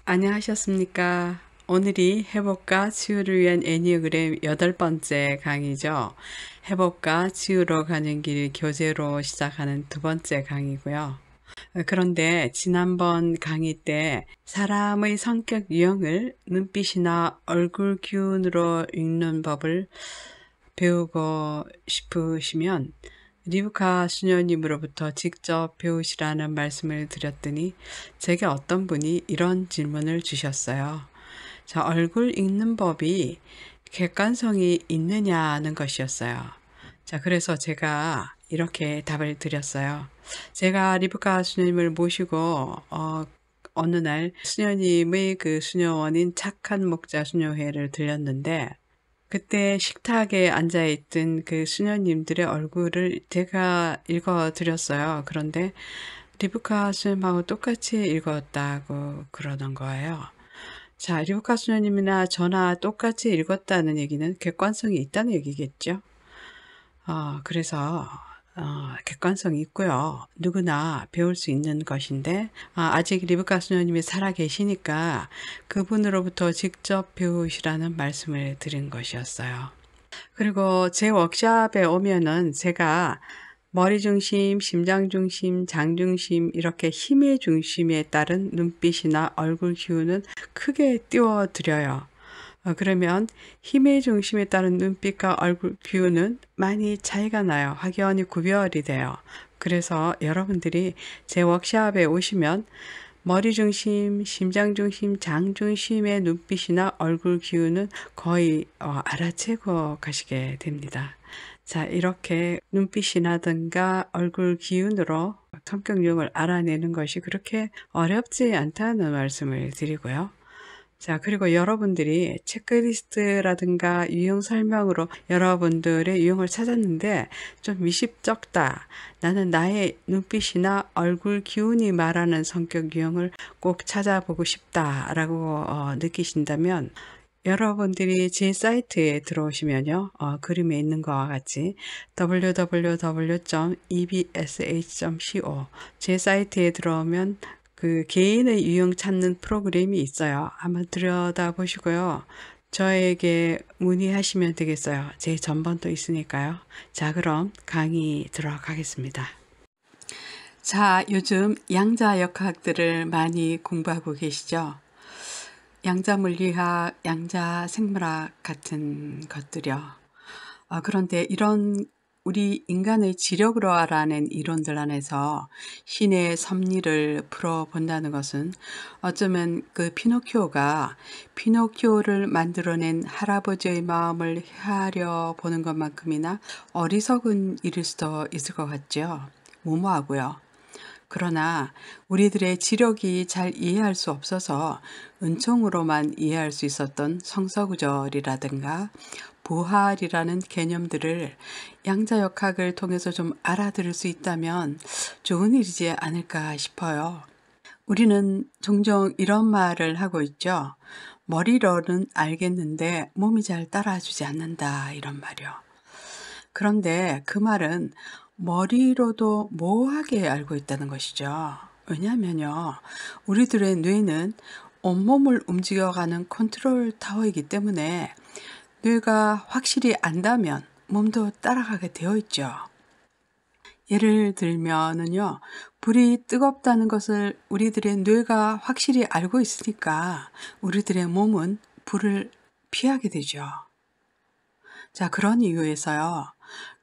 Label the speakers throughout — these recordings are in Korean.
Speaker 1: 안녕하셨습니까? 오늘이 회복과 치유를 위한 애니어그램 8번째 강의죠. 회복과 치유로 가는 길 교재로 시작하는 두 번째 강의고요. 그런데 지난번 강의 때 사람의 성격 유형을 눈빛이나 얼굴 기운으로 읽는 법을 배우고 싶으시면 리브카 수녀님으로부터 직접 배우시라는 말씀을 드렸더니 제게 어떤 분이 이런 질문을 주셨어요. 자, 얼굴 읽는 법이 객관성이 있느냐는 것이었어요. 자, 그래서 제가 이렇게 답을 드렸어요. 제가 리브카 수녀님을 모시고 어느 날 수녀님의 그 수녀원인 착한 목자 수녀회를 들렸는데 그때 식탁에 앉아있던 그 수녀님들의 얼굴을 제가 읽어드렸어요. 그런데 리브카 수녀님하고 똑같이 읽었다고 그러는 거예요. 자, 리브카 수녀님이나 저나 똑같이 읽었다는 얘기는 객관성이 있다는 얘기겠죠. 그래서 객관성이 있고요. 누구나 배울 수 있는 것인데 아직 리브카 수녀님이 살아 계시니까 그분으로부터 직접 배우시라는 말씀을 드린 것이었어요. 그리고 제 워크숍에 오면은 제가 머리 중심, 심장 중심, 장 중심 이렇게 힘의 중심에 따른 눈빛이나 얼굴 기운은 크게 띄워드려요. 그러면 힘의 중심에 따른 눈빛과 얼굴 기운은 많이 차이가 나요. 확연히 구별이 돼요. 그래서 여러분들이 제 워크숍에 오시면 머리 중심, 심장 중심, 장 중심의 눈빛이나 얼굴 기운은 거의 알아채고 가시게 됩니다. 자, 이렇게 눈빛이라든가 얼굴 기운으로 성격 유형을 알아내는 것이 그렇게 어렵지 않다는 말씀을 드리고요. 자, 그리고 여러분들이 체크리스트라든가 유형 설명으로 여러분들의 유형을 찾았는데 좀 미십쩍다. 나는 나의 눈빛이나 얼굴 기운이 말하는 성격 유형을 꼭 찾아보고 싶다라고 느끼신다면 여러분들이 제 사이트에 들어오시면요. 그림에 있는 것과 같이 www.ebsh.co 제 사이트에 들어오면 그 개인의 유형 찾는 프로그램이 있어요. 한번 들여다보시고요. 저에게 문의하시면 되겠어요. 제 전번도 있으니까요. 자, 그럼 강의 들어가겠습니다. 자, 요즘 양자역학들을 많이 공부하고 계시죠? 양자물리학, 양자생물학 같은 것들이요. 그런데 이런 우리 인간의 지력으로 알아낸 이론들 안에서 신의 섭리를 풀어본다는 것은 어쩌면 그 피노키오를 만들어낸 할아버지의 마음을 헤아려 보는 것만큼이나 어리석은 일일 수도 있을 것 같죠. 무모하고요. 그러나 우리들의 지력이 잘 이해할 수 없어서 은총으로만 이해할 수 있었던 성서구절이라든가 부활이라는 개념들을 양자역학을 통해서 좀 알아들을 수 있다면 좋은 일이지 않을까 싶어요. 우리는 종종 이런 말을 하고 있죠. 머리로는 알겠는데 몸이 잘 따라주지 않는다, 이런 말이요. 그런데 그 말은 머리로도 모호하게 알고 있다는 것이죠. 왜냐하면요, 우리들의 뇌는 온몸을 움직여가는 컨트롤 타워이기 때문에 뇌가 확실히 안다면 몸도 따라가게 되어 있죠. 예를 들면은요, 불이 뜨겁다는 것을 우리들의 뇌가 확실히 알고 있으니까 우리들의 몸은 불을 피하게 되죠. 자, 그런 이유에서요,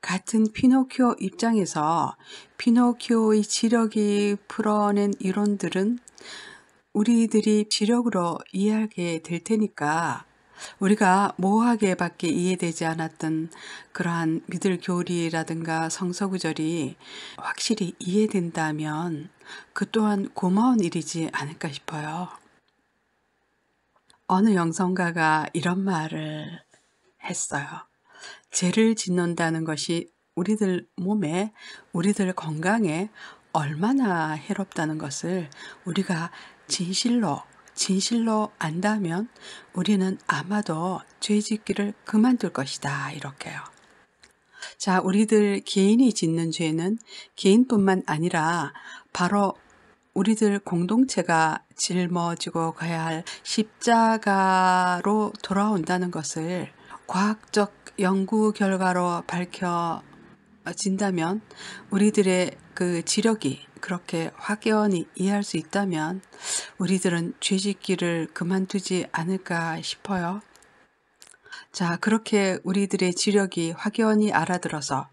Speaker 1: 같은 피노키오 입장에서 피노키오의 지력이 풀어낸 이론들은 우리들이 지력으로 이해하게 될 테니까 우리가 모호하게밖에 이해되지 않았던 그러한 믿을 교리라든가 성서구절이 확실히 이해된다면 그 또한 고마운 일이지 않을까 싶어요. 어느 영성가가 이런 말을 했어요. 죄를 짓는다는 것이 우리들 몸에, 우리들 건강에 얼마나 해롭다는 것을 우리가 진실로 안다면 우리는 아마도 죄 짓기를 그만둘 것이다, 이렇게요. 자, 우리들 개인이 짓는 죄는 개인뿐만 아니라 바로 우리들 공동체가 짊어지고 가야 할 십자가로 돌아온다는 것을 과학적 연구 결과로 밝혀진다면, 우리들의 그 지력이 그렇게 확연히 이해할 수 있다면 우리들은 죄짓기를 그만두지 않을까 싶어요. 자, 그렇게 우리들의 지력이 확연히 알아들어서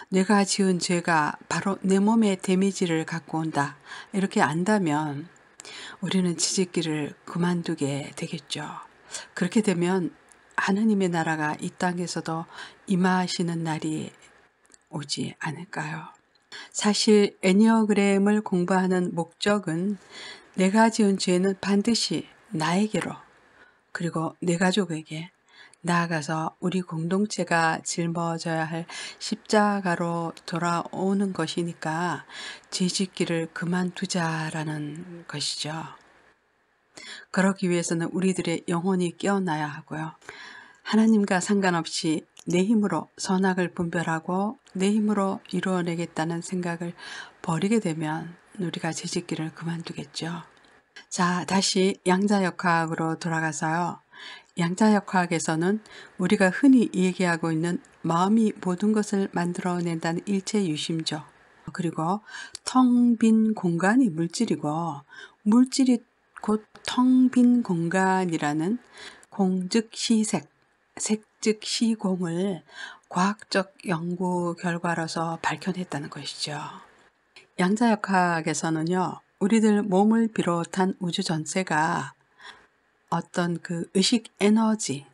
Speaker 1: 내가 지은 죄가 바로 내 몸에 데미지를 갖고 온다, 이렇게 안다면 우리는 지짓기를 그만두게 되겠죠. 그렇게 되면 하느님의 나라가 이 땅에서도 임하시는 날이 오지 않을까요? 사실 애니어그램을 공부하는 목적은 내가 지은 죄는 반드시 나에게로, 그리고 내 가족에게, 나아가서 우리 공동체가 짊어져야 할 십자가로 돌아오는 것이니까 죄짓기를 그만두자라는 것이죠. 그러기 위해서는 우리들의 영혼이 깨어나야 하고요. 하나님과 상관없이 내 힘으로 선악을 분별하고 내 힘으로 이루어내겠다는 생각을 버리게 되면 우리가 죄짓기를 그만두겠죠. 자, 다시 양자역학으로 돌아가서요. 양자역학에서는 우리가 흔히 얘기하고 있는 마음이 모든 것을 만들어낸다는 일체유심조, 그리고 텅 빈 공간이 물질이고, 물질이 곧 텅 빈 공간이라는 공즉 시색, 색즉 시공을 과학적 연구 결과로서 밝혀냈다는 것이죠. 양자역학에서는요, 우리들 몸을 비롯한 우주 전체가 어떤 그 의식 에너지,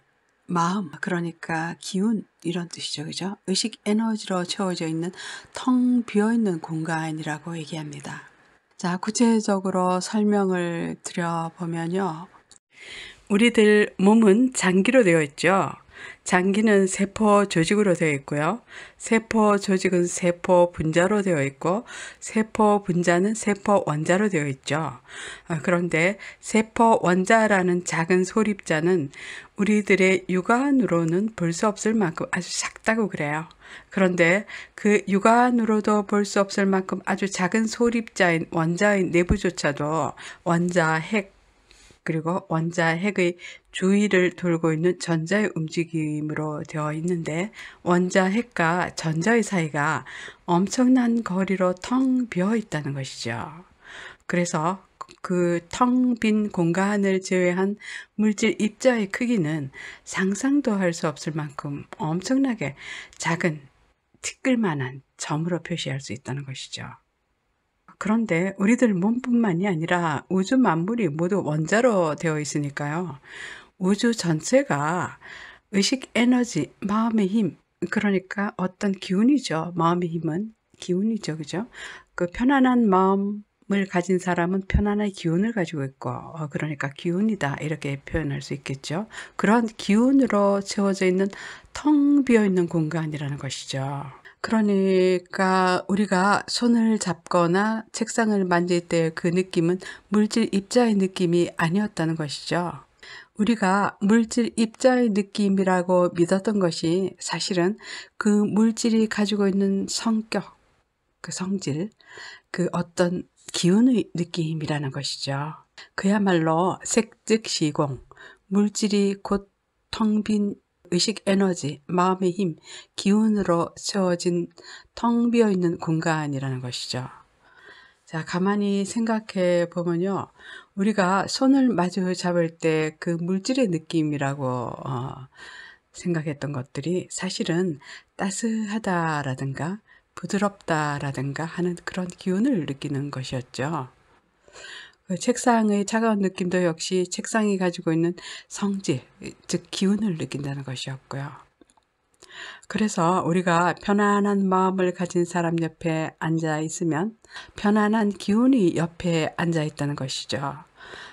Speaker 1: 마음, 그러니까 기운, 이런 뜻이죠. 그죠? 의식 에너지로 채워져 있는 텅 비어있는 공간이라고 얘기합니다. 자, 구체적으로 설명을 드려보면요. 우리들 몸은 장기로 되어 있죠. 장기는 세포 조직으로 되어 있고요. 세포 조직은 세포 분자로 되어 있고, 세포 분자는 세포 원자로 되어 있죠. 그런데 세포 원자라는 작은 소립자는 우리들의 육안으로는 볼 수 없을 만큼 아주 작다고 그래요. 그런데 그 육안으로도 볼 수 없을 만큼 아주 작은 소립자인 원자의 내부조차도 원자 핵, 그리고 원자 핵의 주위를 돌고 있는 전자의 움직임으로 되어 있는데, 원자 핵과 전자의 사이가 엄청난 거리로 텅 비어 있다는 것이죠. 그래서 그 텅 빈 공간을 제외한 물질 입자의 크기는 상상도 할 수 없을 만큼 엄청나게 작은 티끌만한 점으로 표시할 수 있다는 것이죠. 그런데 우리들 몸뿐만이 아니라 우주 만물이 모두 원자로 되어 있으니까요. 우주 전체가 의식 에너지, 마음의 힘, 그러니까 어떤 기운이죠. 마음의 힘은 기운이죠. 그죠? 그 편안한 마음을 가진 사람은 편안한 기운을 가지고 있고, 그러니까 기운이다, 이렇게 표현할 수 있겠죠. 그런 기운으로 채워져 있는 텅 비어 있는 공간이라는 것이죠. 그러니까 우리가 손을 잡거나 책상을 만질 때 그 느낌은 물질 입자의 느낌이 아니었다는 것이죠. 우리가 물질 입자의 느낌이라고 믿었던 것이 사실은 그 물질이 가지고 있는 성격, 그 성질, 그 어떤 기운의 느낌이라는 것이죠. 그야말로 색즉 시공, 물질이 곧 텅 빈 의식 에너지, 마음의 힘, 기운으로 채워진 텅 비어 있는 공간이라는 것이죠. 자, 가만히 생각해 보면요. 우리가 손을 마주 잡을 때 그 물질의 느낌이라고 생각했던 것들이 사실은 따스하다라든가 부드럽다라든가 하는 그런 기운을 느끼는 것이었죠. 그 책상의 차가운 느낌도 역시 책상이 가지고 있는 성질, 즉 기운을 느낀다는 것이었고요. 그래서 우리가 편안한 마음을 가진 사람 옆에 앉아 있으면 편안한 기운이 옆에 앉아 있다는 것이죠.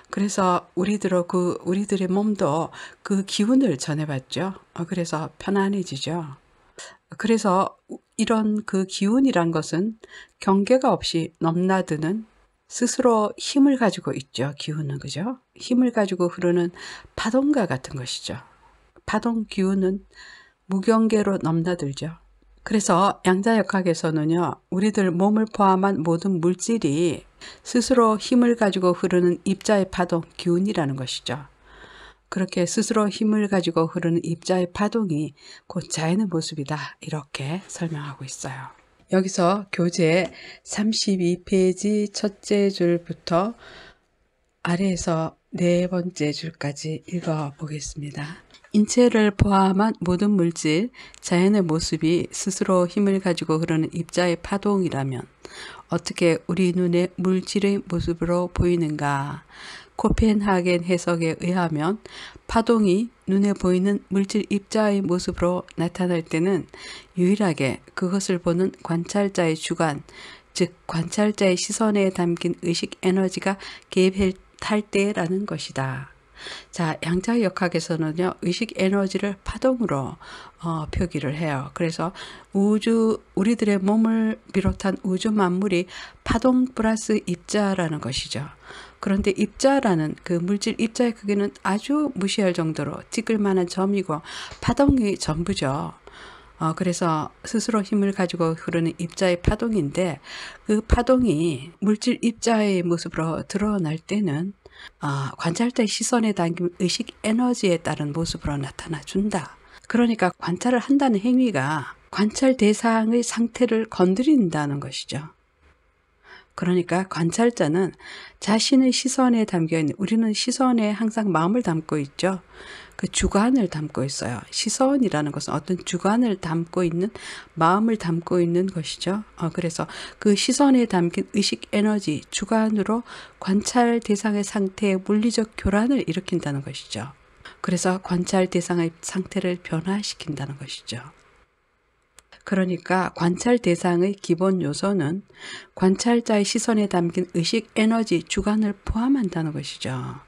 Speaker 1: 그래서 우리들의 몸도 그 기운을 전해받죠. 그래서 편안해지죠. 그래서 이런 그 기운이란 것은 경계가 없이 넘나드는, 스스로 힘을 가지고 있죠. 기운은, 그죠? 힘을 가지고 흐르는 파동과 같은 것이죠. 파동 기운은 무경계로 넘나들죠. 그래서 양자역학에서는요, 우리들 몸을 포함한 모든 물질이 스스로 힘을 가지고 흐르는 입자의 파동, 기운이라는 것이죠. 그렇게 스스로 힘을 가지고 흐르는 입자의 파동이 곧 자연의 모습이다. 이렇게 설명하고 있어요. 여기서 교재 32페이지 첫째 줄부터 아래에서 네 번째 줄까지 읽어보겠습니다. 인체를 포함한 모든 물질, 자연의 모습이 스스로 힘을 가지고 흐르는 입자의 파동이라면 어떻게 우리 눈에 물질의 모습으로 보이는가? 코펜하겐 해석에 의하면 파동이 눈에 보이는 물질 입자의 모습으로 나타날 때는 유일하게 그것을 보는 관찰자의 주관, 즉 관찰자의 시선에 담긴 의식 에너지가 개입할 때라는 것이다. 자, 양자역학에서는요, 의식 에너지를 파동으로 표기를 해요. 그래서 우리들의 몸을 비롯한 우주 만물이 파동 플러스 입자라는 것이죠. 그런데 입자라는 그 물질 입자의 크기는 아주 무시할 정도로 찍을 만한 점이고 파동이 전부죠. 그래서 스스로 힘을 가지고 흐르는 입자의 파동인데 그 파동이 물질 입자의 모습으로 드러날 때는 관찰자의 시선에 담긴 의식 에너지에 따른 모습으로 나타나 준다. 그러니까 관찰을 한다는 행위가 관찰 대상의 상태를 건드린다는 것이죠. 그러니까 관찰자는 자신의 시선에 담겨있는, 우리는 시선에 항상 마음을 담고 있죠. 그 주관을 담고 있어요. 시선이라는 것은 어떤 주관을 담고 있는, 마음을 담고 있는 것이죠. 그래서 그 시선에 담긴 의식 에너지, 주관으로 관찰 대상의 상태의 물리적 교란을 일으킨다는 것이죠. 그래서 관찰 대상의 상태를 변화시킨다는 것이죠. 그러니까 관찰 대상의 기본 요소는 관찰자의 시선에 담긴 의식 에너지, 주관을 포함한다는 것이죠.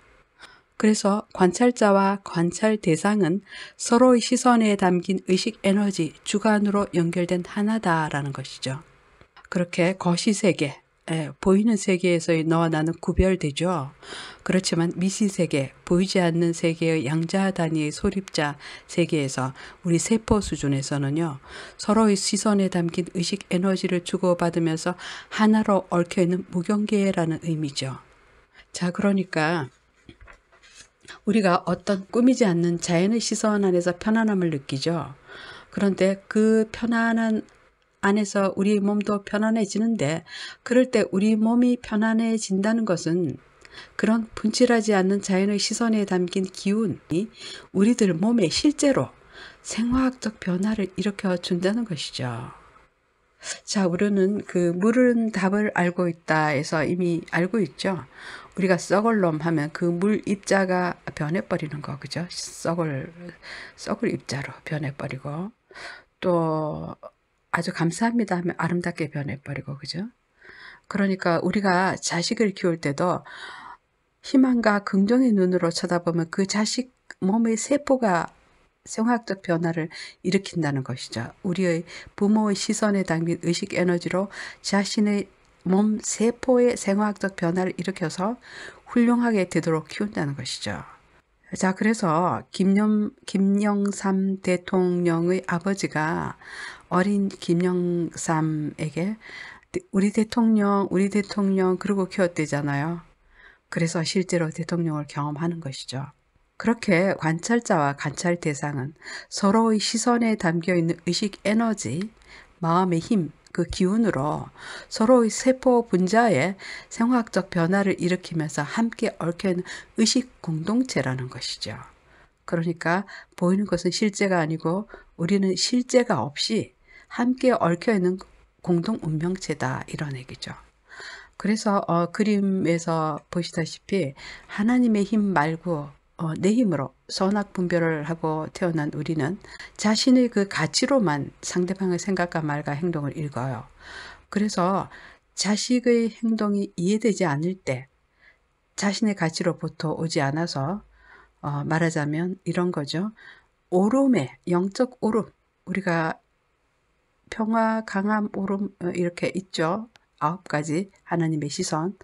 Speaker 1: 그래서 관찰자와 관찰 대상은 서로의 시선에 담긴 의식 에너지, 주관으로 연결된 하나다라는 것이죠. 그렇게 거시세계, 보이는 세계에서의 너와 나는 구별되죠. 그렇지만 미시세계, 보이지 않는 세계의 양자 단위의 소립자 세계에서 우리 세포 수준에서는요, 서로의 시선에 담긴 의식 에너지를 주고받으면서 하나로 얽혀있는 무경계라는 의미죠. 자, 그러니까 우리가 어떤 꾸미지 않는 자연의 시선 안에서 편안함을 느끼죠. 그런데 그 편안한 안에서 우리 몸도 편안해지는데, 그럴 때 우리 몸이 편안해진다는 것은 그런 분칠하지 않는 자연의 시선에 담긴 기운이 우리들 몸에 실제로 생화학적 변화를 일으켜 준다는 것이죠. 자, 우리는 그 물은 답을 알고 있다 해서 이미 알고 있죠. 우리가 썩을 놈 하면 그 물 입자가 변해버리는 거, 그죠? 썩을 입자로 변해버리고, 또 아주 감사합니다 하면 아름답게 변해버리고, 그죠? 그러니까 우리가 자식을 키울 때도 희망과 긍정의 눈으로 쳐다보면 그 자식 몸의 세포가 생화학적 변화를 일으킨다는 것이죠. 우리의 부모의 시선에 담긴 의식 에너지로 자신의 몸 세포의 생화학적 변화를 일으켜서 훌륭하게 되도록 키운다는 것이죠. 자, 그래서 김영삼 대통령의 아버지가 어린 김영삼에게 우리 대통령 그러고 키웠대잖아요. 그래서 실제로 대통령을 경험하는 것이죠. 그렇게 관찰자와 관찰 대상은 서로의 시선에 담겨있는 의식 에너지, 마음의 힘, 그 기운으로 서로의 세포 분자의 생화학적 변화를 일으키면서 함께 얽혀있는 의식 공동체라는 것이죠. 그러니까 보이는 것은 실제가 아니고 우리는 실제가 없이 함께 얽혀있는 공동 운명체다, 이런 얘기죠. 그래서 그림에서 보시다시피 하나님의 힘 말고 내 힘으로 선악 분별을 하고 태어난 우리는 자신의 그 가치로만 상대방의 생각과 말과 행동을 읽어요. 그래서 자식의 행동이 이해되지 않을 때 자신의 가치로부터 오지 않아서 말하자면 이런 거죠. 오름에, 영적 오름, 우리가 평화, 강함, 오름 이렇게 있죠. 9가지 하나님의 시선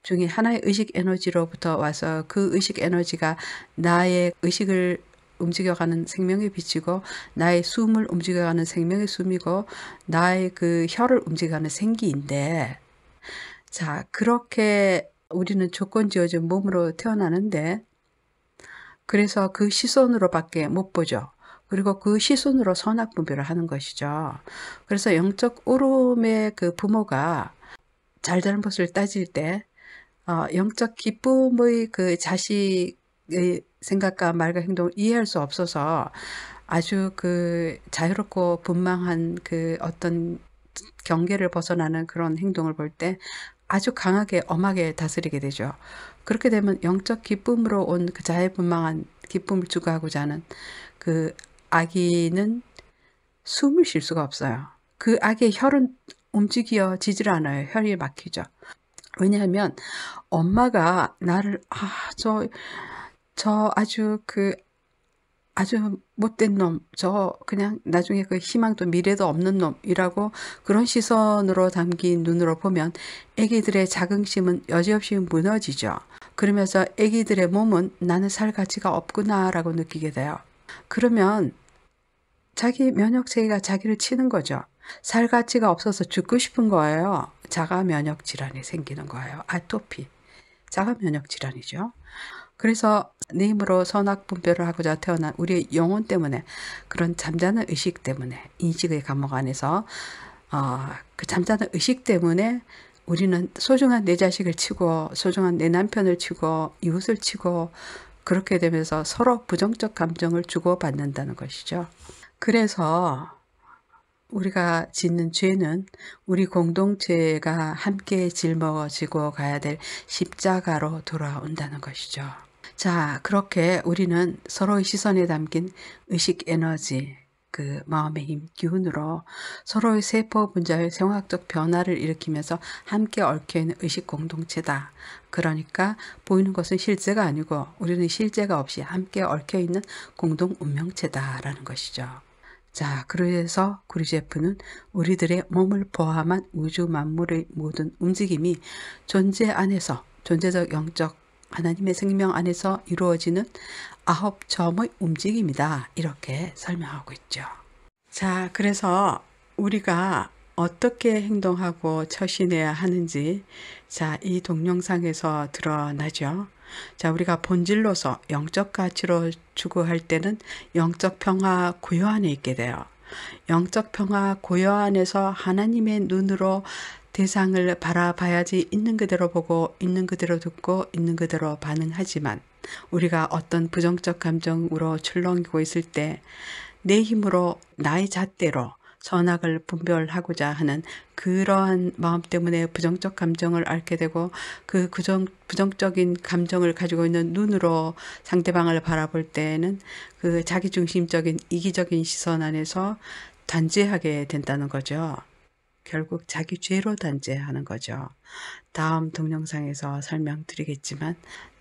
Speaker 1: 중에 하나의 의식 에너지로부터 와서 그 의식 에너지가 나의 의식을 움직여가는 생명의 빛이고, 나의 숨을 움직여가는 생명의 숨이고, 나의 그 혀를 움직여가는 생기인데, 자, 그렇게 우리는 조건 지어진 몸으로 태어나는데 그래서 그 시선으로밖에 못 보죠. 그리고 그 시선으로 선악 분별을 하는 것이죠. 그래서 영적 오름의 그 부모가 잘잘못을 따질 때 영적 기쁨의 그 자식의 생각과 말과 행동을 이해할 수 없어서 아주 그 자유롭고 분망한 그 어떤 경계를 벗어나는 그런 행동을 볼 때 아주 강하게 엄하게 다스리게 되죠. 그렇게 되면 영적 기쁨으로 온 그 자유분방한 기쁨을 추구하고자 하는 그 아기는 숨을 쉴 수가 없어요. 그 아기의 혈은 움직여지질 않아요. 혈이 막히죠. 왜냐하면 엄마가 나를 저 아주 못된 놈, 저 그냥 나중에 그 희망도 미래도 없는 놈이라고 그런 시선으로 담긴 눈으로 보면 애기들의 자긍심은 여지없이 무너지죠. 그러면서 애기들의 몸은 나는 살 가치가 없구나라고 느끼게 돼요. 그러면 자기 면역체계가 자기를 치는 거죠. 살 가치가 없어서 죽고 싶은 거예요. 자가 면역 질환이 생기는 거예요. 아토피. 자가 면역 질환이죠. 그래서 내 힘으로 선악 분별을 하고자 태어난 우리의 영혼 때문에 그런 잠자는 의식 때문에 인식의 감옥 안에서 그 잠자는 의식 때문에 우리는 소중한 내 자식을 치고 소중한 내 남편을 치고 이웃을 치고 그렇게 되면서 서로 부정적 감정을 주고받는다는 것이죠. 그래서 우리가 짓는 죄는 우리 공동체가 함께 짊어지고 가야 될 십자가로 돌아온다는 것이죠. 자, 그렇게 우리는 서로의 시선에 담긴 의식 에너지, 그 마음의 힘, 기운으로 서로의 세포 분자의 생화학적 변화를 일으키면서 함께 얽혀있는 의식 공동체다. 그러니까 보이는 것은 실제가 아니고 우리는 실제가 없이 함께 얽혀있는 공동 운명체다라는 것이죠. 자, 그래서 구리제프는 우리들의 몸을 포함한 우주 만물의 모든 움직임이 존재 안에서 존재적 영적 하나님의 생명 안에서 이루어지는 9점의 움직임이다. 이렇게 설명하고 있죠. 자, 그래서 우리가 어떻게 행동하고 처신해야 하는지 이 동영상에서 드러나죠. 자, 우리가 본질로서 영적 가치로 추구할 때는 영적 평화 고요 안에 있게 돼요. 영적 평화 고요 안에서 하나님의 눈으로 대상을 바라봐야지 있는 그대로 보고 있는 그대로 듣고 있는 그대로 반응하지만 우리가 어떤 부정적 감정으로 출렁이고 있을 때 내 힘으로 나의 잣대로 선악을 분별하고자 하는 그러한 마음 때문에 부정적 감정을 앓게 되고 그 부정적인 감정을 가지고 있는 눈으로 상대방을 바라볼 때는 그 자기중심적인 이기적인 시선 안에서 단죄하게 된다는 거죠. 결국 자기 죄로 단죄하는 거죠. 다음 동영상에서 설명드리겠지만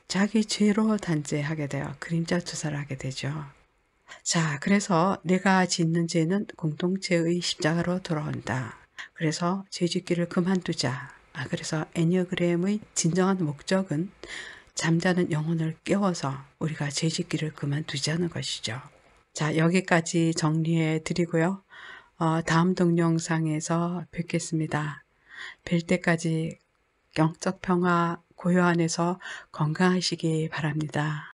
Speaker 1: 자기 죄로 단죄하게 되어 그림자 투사를 하게 되죠. 자, 그래서 내가 짓는 죄는 공동체의 십자가로 돌아온다. 그래서 죄짓기를 그만두자. 그래서 애니어그램의 진정한 목적은 잠자는 영혼을 깨워서 우리가 죄짓기를 그만두자는 것이죠. 자, 여기까지 정리해 드리고요. 다음 동영상에서 뵙겠습니다. 뵐 때까지 영적 평화 고요 안에서 건강하시기 바랍니다.